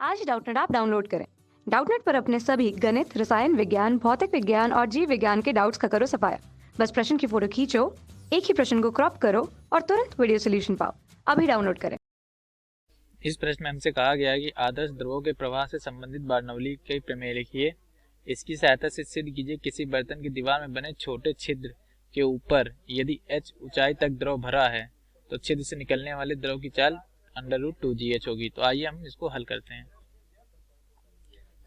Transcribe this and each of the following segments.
आज Doubtnut app download करें। Doubtnut पर अपने सभी गणित, रसायन विज्ञान, भौतिक विज्ञान और जीव विज्ञान के डाउट्स का करो सफाया। बस प्रश्न की फोटो खींचो, एक ही प्रश्न को क्रॉप करो और तुरंत वीडियो सोल्यूशन पाओ। अभी डाउनलोड करें। इस प्रश्न में हमसे कहा गया है कि आदर्श द्रवों के प्रवाह से संबंधित बर्नौली के प्रमेय लिखिए। इसकी सहायता से सिद्ध कीजिए किसी बर्तन की दीवार में बने छोटे छिद्र के ऊपर यदि h ऊंचाई तक द्रव भरा है तो छिद्र से निकलने वाले द्रव की चाल √2gh होगी। तो आइए हम इसको हल करते हैं।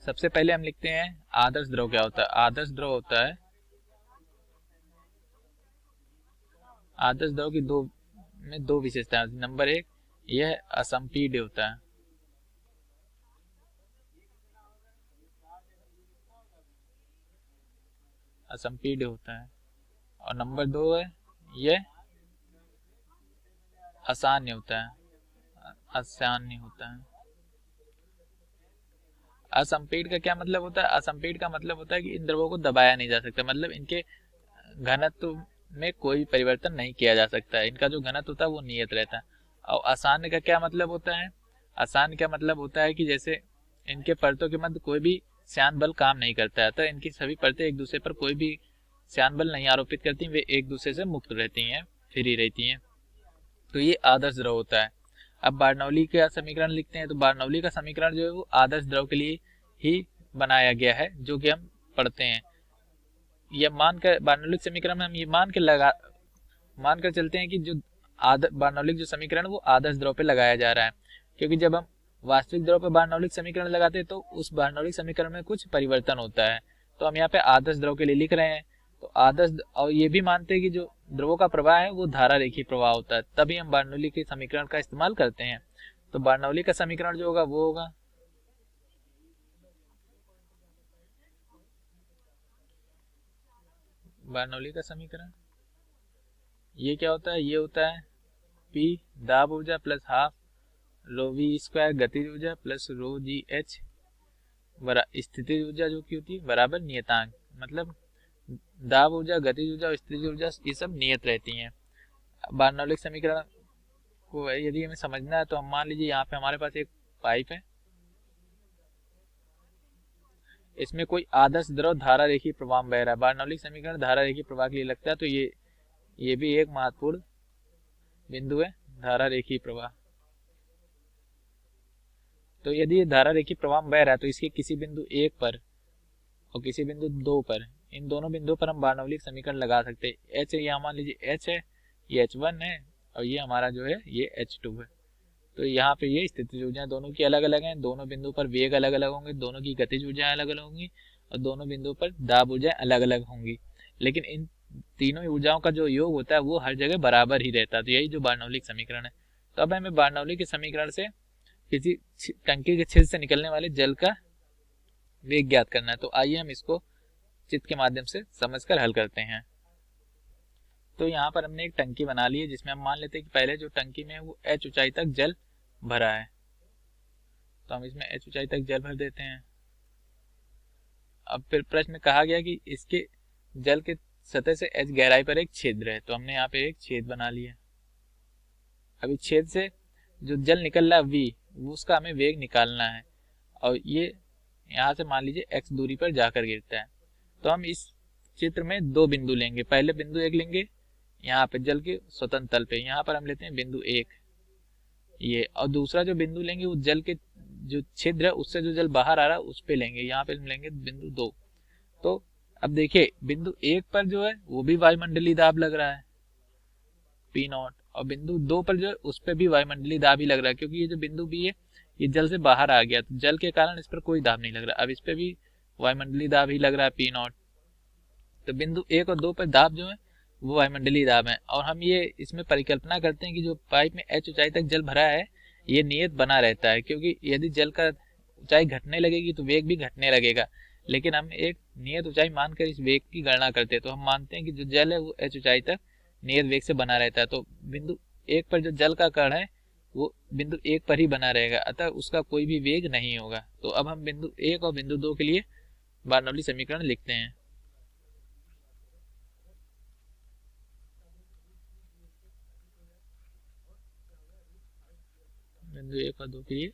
सबसे पहले हम लिखते हैं आदर्श द्रव क्या होता है। आदर्श द्रव होता है, आदर्श द्रव की दो विशेषताएं। नंबर एक, यह असंपीड्य होता है। असंपीड्य होता है। और नंबर दो है, यह आसान्य होता है। आसान्य होता है। असंपीड का क्या मतलब होता है? असंपीड का मतलब होता है कि इन द्रवों को दबाया नहीं जा सकता, मतलब इनके घनत्व में कोई परिवर्तन नहीं किया जा सकता है। इनका जो घनत्व होता है वो नियत रहता है। और आसान्य का क्या मतलब होता है? आसान्य का मतलब होता है कि जैसे इनके परतों के मध्य कोई भी श्यान बल काम नहीं करता है, तो इनकी सभी परतें एक दूसरे पर कोई भी श्यान बल नहीं आरोपित करती, वे एक दूसरे से मुक्त रहती हैं, फ्री रहती हैं। तो ये आदर्श द्रव होता है। अब बार्नौली का समीकरण लिखते हैं। तो बार्नौली का समीकरण जो है वो आदर्श द्रव के लिए ही बनाया गया है, जो कि हम पढ़ते हैं। यह मानकर बार्नौलिक समीकरण में हम ये मानकर चलते हैं कि जो बार्नौलिक जो समीकरण वो आदर्श द्रव पे लगाया जा रहा है, क्योंकि जब हम वास्तविक द्रव पे बार्नौलिक समीकरण लगाते हैं तो उस बार्नौलिक समीकरण में कुछ परिवर्तन होता है। तो हम यहाँ पे आदर्श द्रव के लिए लिख रहे हैं। तो आदर्श, और ये भी मानते हैं कि जो द्रवों का प्रवाह है वो धारा रेखीय प्रवाह होता है, तभी हम बार्नौली के समीकरण का इस्तेमाल करते हैं। तो बार्नौली का समीकरण जो होगा वो होगा बार्नौली का समीकरण ये क्या होता है? ये होता है P दाब ऊर्जा plus half rho v square गतिज ऊर्जा प्लस रो जी एच स्थितिज ऊर्जा जो की होती है बराबर नियतांक। मतलब दाब ऊर्जा, गतिज ऊर्जा और स्थितिज ऊर्जा ये सब नियत रहती हैं। बार्नौलिक समीकरण को यदि हमें समझना है तो हम मान लीजिए यहाँ पे हमारे पास एक पाइप है, इसमें कोई आदर्श द्रव धारा रेखीय प्रवाह में बह रहा है। बार्नौलिक समीकरण धारा रेखीय प्रवाह के लिए लगता है, तो ये भी एक महत्वपूर्ण बिंदु है, धारा रेखीय प्रवाह। तो यदि ये धारा रेखीय प्रवाह में बह रहा है तो इसके किसी बिंदु एक पर और किसी बिंदु दो पर, इन दोनों बिंदुओं पर हम बार्नौलिक समीकरण लगा सकते हैं। एच है, यहाँ मान लीजिए एच है, ये H1 है और ये हमारा जो है ये H2 है। तो यहाँ पे ये स्थितिज ऊर्जाएं दोनों की अलग अलग हैं, दोनों बिंदु पर वेग अलग अलग होंगे, दोनों की गतिज ऊर्जाएं अलग अलग होंगी और दोनों बिंदुओं पर दाब ऊर्जाएं अलग अलग होंगी। लेकिन इन तीनों ऊर्जाओं का जो योग होता है वो हर जगह बराबर ही रहता है। तो यही जो बार्नौलिक समीकरण है। तो अब हमें बार्नौली के समीकरण से किसी टंकी के छिद्र से निकलने वाले जल का वेग ज्ञात करना है। तो आइए हम इसको चित्र के माध्यम से समझकर हल करते हैं। तो यहाँ पर हमने एक टंकी बना ली है, जिसमें हम मान लेते हैं कि पहले जो टंकी में है वो h ऊंचाई तक जल भरा है। तो हम इसमें h ऊंचाई तक जल भर देते हैं। अब फिर प्रश्न में कहा गया कि इसके जल के सतह से h गहराई पर एक छिद्र है, तो हमने यहाँ पे एक छेद बना लिया। अभी छेद से जो जल निकल रहा है v, वो उसका हमें वेग निकालना है और ये यहाँ से मान लीजिए x दूरी पर जाकर गिरता है। तो हम इस चित्र में दो बिंदु लेंगे। पहले बिंदु एक लेंगे यहाँ पे जल के स्वतंत्र तल पे, यहाँ पर हम लेते हैं बिंदु एक ये, और दूसरा जो बिंदु लेंगे वो जल के जो छिद्र है उससे जो जल बाहर आ रहा है उस पे लेंगे, यहाँ पे हम लेंगे बिंदु दो। तो अब देखिए बिंदु एक पर जो है वो भी वायुमंडलीय दाब लग रहा है P0, और बिंदु दो पर जो है उस पर भी वायुमंडलीय दाब ही लग रहा है, क्योंकि ये जो बिंदु बी है ये जल से बाहर आ गया, तो जल के कारण इस पर कोई दाब नहीं लग रहा। अब इस पे भी वायुमंडलीय दाब ही लग रहा है P0। तो बिंदु एक और दो पर दाब जो है वो वायुमंडलीय दाब है, और हम ये इसमें परिकल्पना करते हैं कि जो पाइप में h ऊंचाई तक जल भरा है ये नियत बना रहता है, क्योंकि यदि जल का ऊंचाई घटने लगेगी तो वेग भी घटने लगेगा। लेकिन हम एक नियत ऊंचाई मानकर इस वेग की गणना करते हैं, तो हम मानते हैं कि जो जल है वो h ऊंचाई तक नियत वेग से बना रहता है। तो बिंदु एक पर जो जल का कण है वो बिंदु एक पर ही बना रहेगा, अतः उसका कोई भी वेग नहीं होगा। तो अब हम बिंदु एक और बिंदु दो के लिए बार्नौली समीकरण लिखते हैं। बिंदु एक और दो के लिए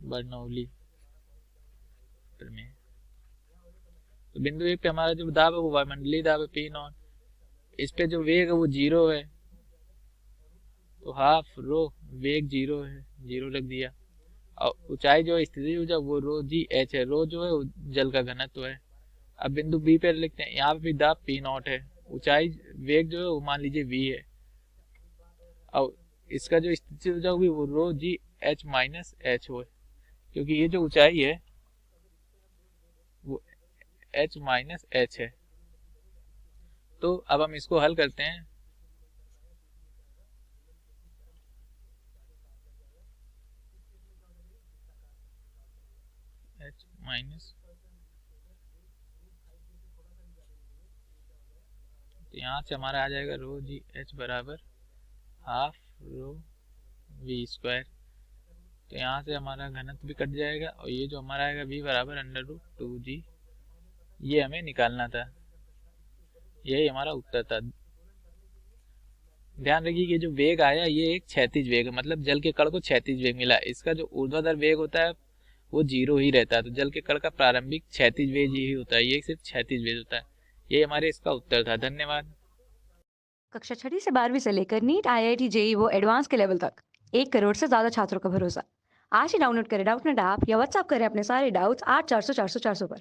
बर्नौली प्रमेय। तो बिंदु एक पे हमारा जो दाब है वो वायुमंडलीय दाब है पी नॉट, इस पे जो वेग है वो 0 है, तो हाफ रो वेग 0 है, 0 रख दिया। और ऊंचाई जो है स्थितिज ऊर्जा वो रो जी एच है, रो जो है वो जल का घनत्व है। अब बिंदु बी पे लिखते हैं, यहाँ पे भी दाब पी नॉट है, ऊंचाई वेग जो है वो मान लीजिए वी है, और इसका जो स्थितिज ऊर्जा होगी वो रो जी एच माइनस एच हो, क्योंकि ये जो ऊंचाई है वो एच माइनस एच है। तो अब हम इसको हल करते हैं। एच माइनस, तो यहाँ से हमारा आ जाएगा रो जी एच बराबर हाफ रो वी स्क्वायर। तो यहाँ से हमारा घनत्व भी कट जाएगा, और ये जो हमारा आएगा v बराबर अंडर रूट 2g, ये हमें निकालना था, यही हमारा उत्तर था। ध्यान रखिए कि जो वेग आया ये एक क्षैतिज वेग है, मतलब जल के कण को क्षैतिज वेग मिला। इसका जो ऊर्ध्वाधर वेग होता है वो 0 ही रहता है, तो जल के कण का प्रारंभिक क्षैतिज वेग ही होता है, ये सिर्फ क्षैतिज वेग होता है। ये हमारे इसका उत्तर था। धन्यवाद। कक्षा 6ठी से 12वीं से लेकर नीट, IIT, जेई वो एडवांस के लेवल तक 1 करोड़ से ज्यादा छात्रों का भरोसा। आज ही डाउनलोड करें डाउटनेट ऐप या व्हाट्सएप करें अपने सारे डाउट्स 8400 400 400 पर।